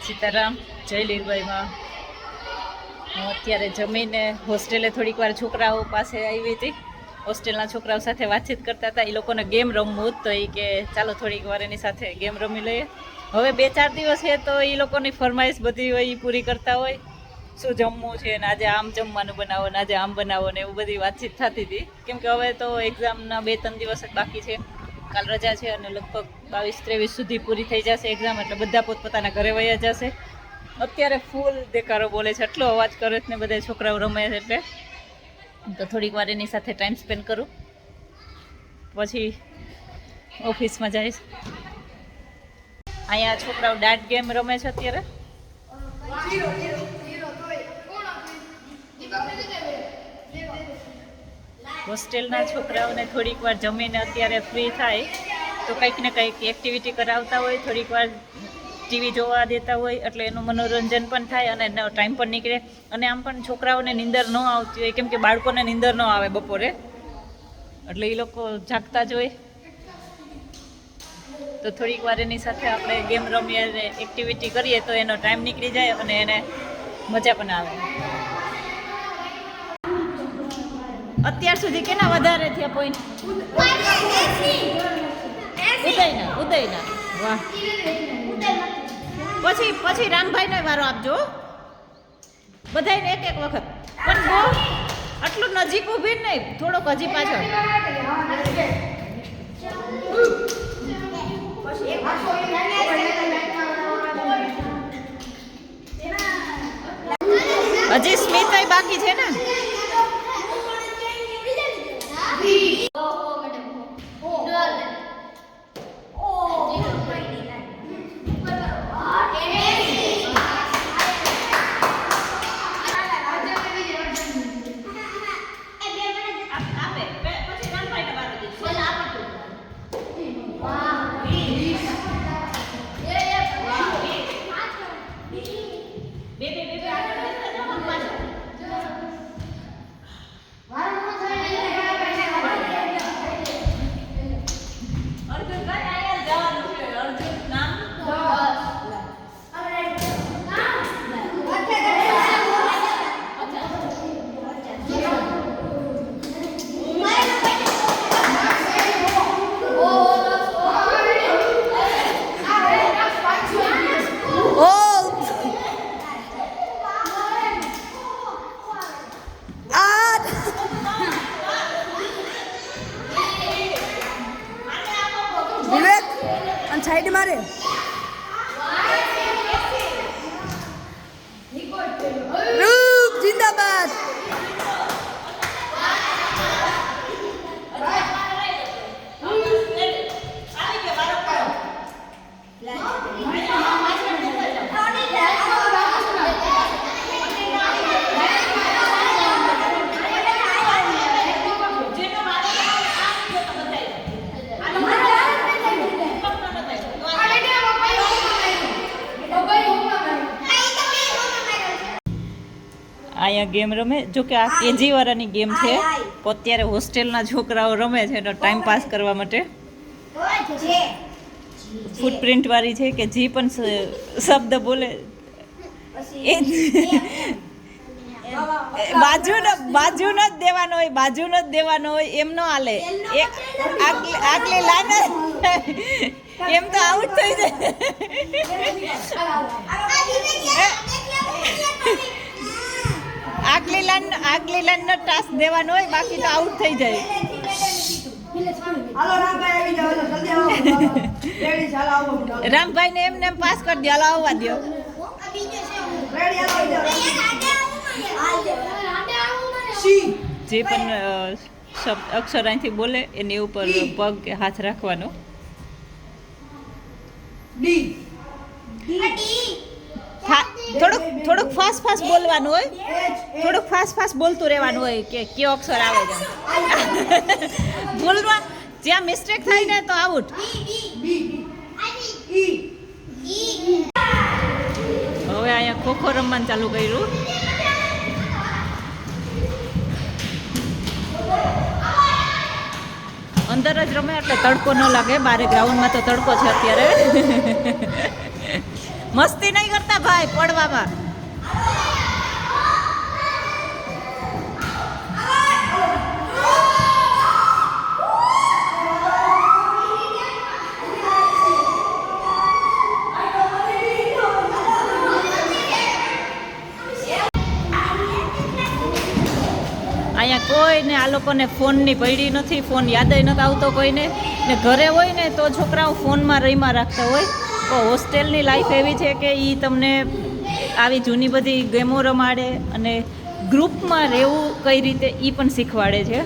સીતારામ, જય લીલભાઈમાં. હું અત્યારે જમીને હોસ્ટેલે થોડીક વાર છોકરાઓ પાસે આવી હતી. હોસ્ટેલના છોકરાઓ સાથે વાતચીત કરતા હતા. એ લોકોને ગેમ રમવું તો એ કે ચાલો થોડીક વાર એની સાથે ગેમ રમી લઈએ. હવે 2-4 દિવસ છે તો એ લોકોની ફરમાઈશ બધી હોય એ પૂરી કરતા હોય. શું જમવું છે ને આજે આમ જમવાનું બનાવો ને આજે આમ બનાવો ને એવું બધી વાતચીત થતી હતી. કેમ કે હવે તો એક્ઝામના 2-3 દિવસ જ બાકી છે. કાલ રજા છે અને લગભગ 22-23 સુધી પૂરી થઈ જશે એક્ઝામ, એટલે બધા પોતપોતાના ઘરે વયા જશે. અત્યારે ફૂલ દેકારો બોલે છે, એટલો અવાજ કરે છે ને બધા છોકરાઓ રમે છે, એટલે તો થોડીક વાર એની સાથે ટાઈમ સ્પેન્ડ કરું, પછી ઓફિસમાં જઈશ. અહીંયા છોકરાઓ ડાટ ગેમ રમે છે અત્યારે. હોસ્ટેલના છોકરાઓને થોડીક વાર જમીને અત્યારે ફ્રી થાય તો કંઈક ને કંઈક એક્ટિવિટી કરાવતા હોય, થોડીક વાર ટીવી જોવા દેતા હોય, એટલે એનું મનોરંજન પણ થાય અને ટાઈમ પણ નીકળે. અને આમ પણ છોકરાઓને નીંદર ન આવતી હોય, કેમ કે બાળકોને નીંદર ન આવે બપોરે, એટલે એ લોકો જાગતા જ હોય. તો થોડીક વાર એની સાથે આપણે ગેમ રમીએ અને એક્ટિવિટી કરીએ તો એનો ટાઈમ નીકળી જાય અને એને મજા પણ આવે. અત્યાર સુધી કેના વધારે થયા પોઈન્ટ? ઉદયના. વાહ. પછી રામભાઈનો વારો આપજો, બધાને એક વખત. પણ બહુ આટલું નજીક ઊભી નહીં, થોડોક હજી પાછળ. હજી સ્મિતાય બાકી છે ને. સાઈડ મારે રૂપ જિંદાબાદ. અહીંયા ગેમ રમે, જો કે આ કેજી વાળાની ગેમ છે, તો અત્યારે હોસ્ટેલના છોકરાઓ રમે છે એનો ટાઈમ પાસ કરવા માટે. ફૂટપ્રિન્ટ વાળી છે કે જે પણ શબ્દ બોલે એ બાજુ ન જ દેવાનો હોય એમ ન હાલે. આગલી લાઈન એમ તો આઉટ થઈ જાય. આગલી લાઈન નો ટાસ્ક દેવાનો હોય, બાકી તો આઉટ થઈ જાય. રામભાઈ ને એમને એમ પાસ કરી દો, હાલો આવવા દો. જે પણ અક્ષર અહીંથી બોલે એની ઉપર પગ કે હાથ રાખવાનો. થોડુંક ફાસ્ટ બોલવાનું હોય, થોડુંક ફાસ્ટ બોલતું રહેવાનું હોય કે કયો અક્ષર આવે છે. ભૂલમાં જ્યાં મિસ્ટેક થાય ને તો આઉટ. હવે અહીંયા ખોખો રમવાનું ચાલુ કર્યું. અંદર જ રમે એટલે તડકો ન લાગે. બારે ગ્રાઉન્ડમાં તો તડકો છે અત્યારે. મસ્તી નહીં કરતા ભાઈ પડવામાં. અહીંયા કોઈને આ લોકોને ફોનની પડી નથી, ફોન યાદ નથી આવતો કોઈને. ને ઘરે હોય ને તો છોકરાઓ ફોનમાં રહીમાં રાખતા હોય. તો હોસ્ટેલની લાઈફ એવી છે કે એ તમને આવી જૂની બધી ગેમો રમાડે અને ગ્રુપમાં રહેવું કઈ રીતે એ પણ શીખવાડે છે.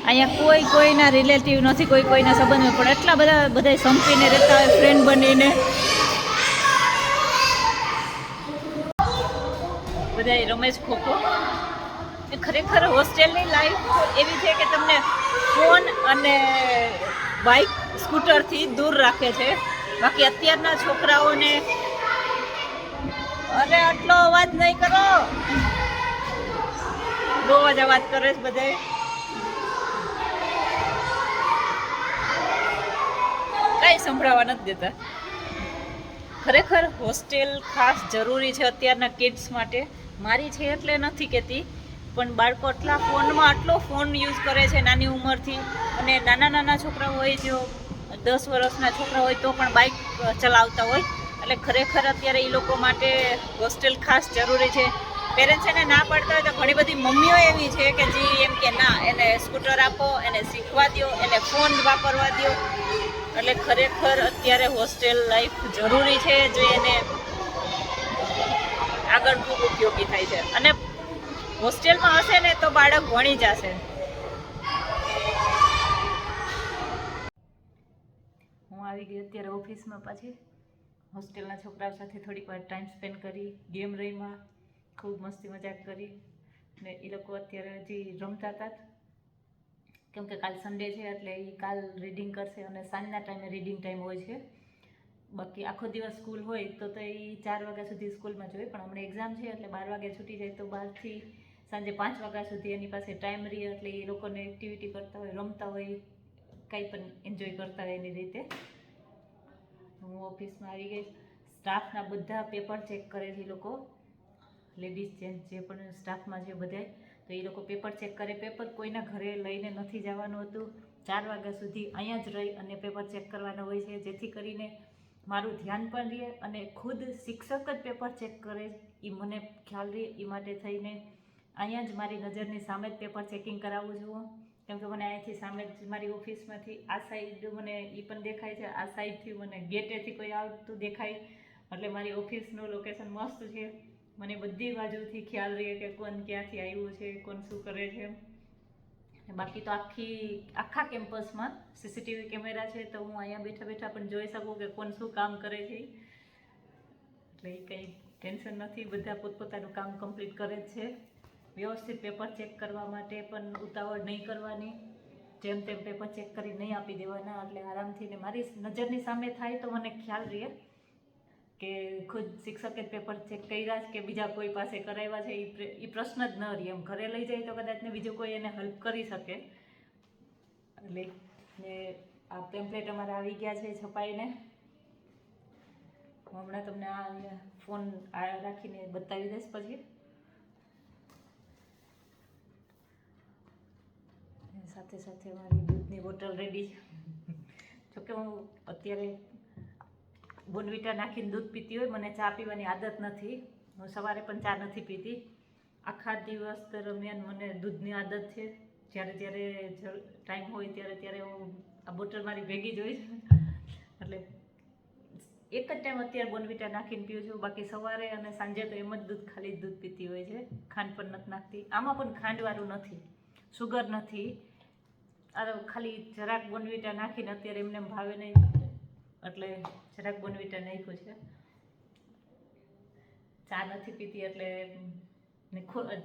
અહીંયા કોઈ કોઈના રિલેટિવ નથી, કોઈ કોઈના સંબંધ, પણ એટલા બધા સંપીને રહેતા હોય ફ્રેન્ડ બનીને. બધા રમેશ ખોખો. ખરેખર હોસ્ટેલની લાઈફ એવી છે કે તમને ફોન અને બાઇક સ્કૂટરથી દૂર રાખે છે. બાકી અત્યારના છોકરાઓને અરે આટલો અવાજ નહીં કરો, બહુ જ અવાજ કરે છે બધાય. કઈ સંભળાવા નથી દેતા. ખરેખર હોસ્ટેલ ખાસ જરૂરી છે અત્યારના કિડ્સ માટે. મારી છે એટલે નથી કહેતી, પણ બાળકો આટલા ફોનમાં આટલો ફોન યુઝ કરે છે નાની ઉંમરથી. અને નાના છોકરા હોય, જો 10 વર્ષના છોકરા હોય તો પણ બાઇક ચલાવતા હોય. એટલે ખરેખર અત્યારે એ લોકો માટે હોસ્ટેલ ખાસ જરૂરી છે. પેરેન્ટ્સ એને ના પાડતા હોય તો ઘણી બધી મમ્મીઓ એવી છે કે જે એમ કે ના, એને સ્કૂટર આપો, એને શીખવા દો, એને ફોન વાપરવા દો. એટલે ખરેખર અત્યારે હોસ્ટેલ લાઈફ જરૂરી છે, જો એને આગળ ખૂબ ઉપયોગી થાય છે. અને હોસ્ટેલમાં હશે ને તો બાળક ભણી જશે. હું આવી ગઈ અત્યારે ઓફિસમાં. પાછી હોસ્ટેલના છોકરાઓ સાથે થોડીક વાર ટાઈમ સ્પેન્ડ કરી, ગેમ રહીમાં, ખૂબ મસ્તી મજાક કરી. ને એ લોકો અત્યારે હજી રમતા હતા, કેમ કે કાલ સન્ડે છે એટલે એ કાલ રીડિંગ કરશે અને સાંજના ટાઈમે રીડિંગ ટાઈમ હોય છે. બાકી આખો દિવસ સ્કૂલ હોય તો એ 4 વાગ્યા સુધી સ્કૂલમાં જ હોય, પણ હમણાં એક્ઝામ છે એટલે 12 વાગે છૂટી જાય તો 12 થી સાંજે 5 વાગ્યા સુધી એની પાસે ટાઈમ રહે. એટલે એ લોકોને એક્ટિવિટી કરતા હોય, રમતા હોય, કંઈ પણ એન્જોય કરતા હોય એની રીતે. હું ઓફિસમાં આવી ગઈ. સ્ટાફના બધા પેપર ચેક કરે છે એ લોકો, લેડીઝ જેન્ટ્સ જે પણ સ્ટાફમાં છે બધાય. તો એ લોકો પેપર ચેક કરે. પેપર કોઈના ઘરે લઈને નથી જવાનું હતું. 4 વાગ્યા સુધી અહીંયા જ રહી અને પેપર ચેક કરવાના હોય છે, જેથી કરીને મારું ધ્યાન પણ રહે અને ખુદ શિક્ષક જ પેપર ચેક કરે એ મને ખ્યાલ રહે. એ માટે થઈને અહીંયા જ મારી નજરની સામે જ પેપર ચેકિંગ કરાવું છું. કેમ કે મને અહીંયાથી સામે જ મારી ઓફિસમાંથી આ સાઈડ મને એ પણ દેખાય છે, આ સાઈડથી મને ગેટેથી કોઈ આવતું દેખાય. એટલે મારી ઓફિસનું લોકેશન મસ્ત છે. મને બધી બાજુથી ખ્યાલ રહે કે કોણ ક્યાંથી આવ્યું છે, કોણ શું કરે છે. બાકી તો આખા કેમ્પસમાં સીસીટીવી કેમેરા છે, તો હું અહીંયા બેઠા બેઠા પણ જોઈ શકું કે કોણ શું કામ કરે છે. એટલે એ કંઈ ટેન્શન નથી, બધા પોતપોતાનું કામ કમ્પ્લીટ કરે જ છે. વ્યવસ્થિત પેપર ચેક કરવા માટે પણ ઉતાવળ નહીં કરવાની, જેમ તેમ પેપર ચેક કરી નહીં આપી દેવાના. એટલે આરામથી ને મારી નજરની સામે થાય તો મને ખ્યાલ રહે કે ખુદ શિક્ષકે પેપર ચેક કર્યા છે કે બીજા કોઈ પાસે કરાવ્યા છે. એ પ્રશ્ન જ ન રહે. એમ ઘરે લઈ જાય તો કદાચ ને બીજું કોઈ એને હેલ્પ કરી શકે. એટલે ને આ પેમ્પલેટ અમારા આવી ગયા છે છપાઈને. હું હમણાં તમને આ ફોન રાખીને બતાવી દઈશ. પછી સાથે સાથે મારી દૂધની બોટલ રેડી છે. જોકે હું અત્યારે બોનવીટા નાખીને દૂધ પીતી હોય, મને ચા પીવાની આદત નથી. હું સવારે પણ ચા નથી પીતી. આખા દિવસ દરમિયાન મને દૂધની આદત છે. જ્યારે ટાઈમ હોય ત્યારે હું આ બોટલ મારી ભેગી જ હોય. એટલે એક જ ટાઈમ અત્યારે બોનવીટા નાખીને પીવું છું. બાકી સવારે અને સાંજે તો એમ જ ખાલી દૂધ પીતી હોય છે. ખાંડ પણ નથી નાખતી. આમાં પણ ખાંડવાળું નથી, સુગર નથી. આ ખાલી જરાક બોનવીટા નાખીને અત્યારે એમને ભાવે નહીં એટલે જરાક બોનવીટા નાખ્યું છે. ચા નથી પીતી એટલે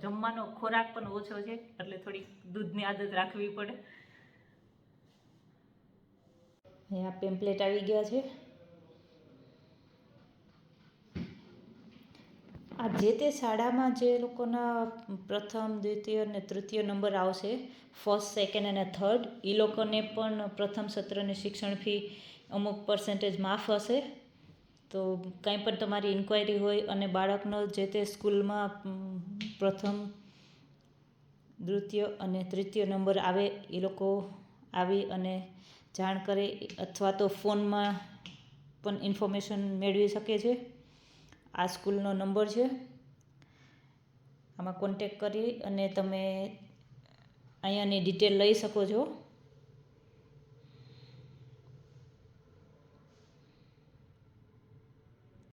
જમવાનો ખોરાક પણ ઓછો છે, એટલે થોડી દૂધની આદત રાખવી પડે. અહીંયા પેમ્પલેટ આવી ગયા છે. આ જે તે શાળામાં જે લોકોના પ્રથમ, દ્વિતીય અને તૃતીય નંબર આવશે, ફર્સ્ટ, સેકન્ડ અને થર્ડ, એ લોકોને પણ પ્રથમ સત્રની શિક્ષણ ફી અમુક % માફ હશે. તો કાંઈ પણ તમારી ઇન્ક્વાયરી હોય અને બાળકનો જે તે સ્કૂલમાં પ્રથમ દ્વિતીય અને તૃતીય નંબર આવે એ લોકો આવી અને જાણ કરે અથવા તો ફોનમાં પણ ઇન્ફોર્મેશન મેળવી શકે છે. આ સ્કૂલનો નંબર છે, આમાં કોન્ટેક કરી અને તમે અહીંયાની ડિટેલ લઈ શકો છો.